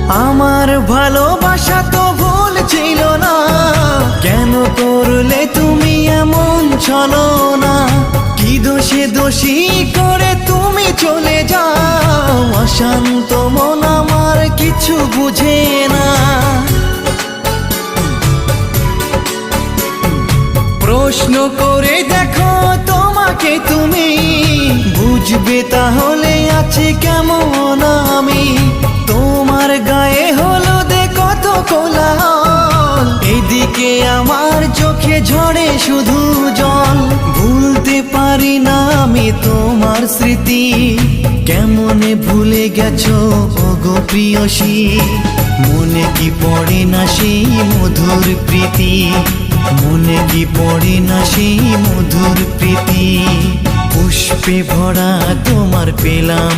আমার ভালোবাসা তো ভুল ছিল না, কেন করলে তুমি এমন ছলনা? কি দোষে দোষী করে তুমি চলে যাও? অশান্ত মন আমার কিছু বুঝে না। প্রশ্ন করে দেখো তোমাকে তুমি, বুঝবে তাহলে আছি কেমন আমি। তোমার গায়ে হলুদে কত কোলাহল, এদিকে আমার চোখে ঝরে শুধু জল। ভুলতে পারি না আমি তোমার স্মৃতি, কেমনে ভুলে গেছো ওগো প্রিয়সী। মনে কি পড়ে না সেই মধুর প্রীতি, মনে কি পড়ে না সেই মধুর প্রীতি। পুষ্পে ভরা তোমার পেলাম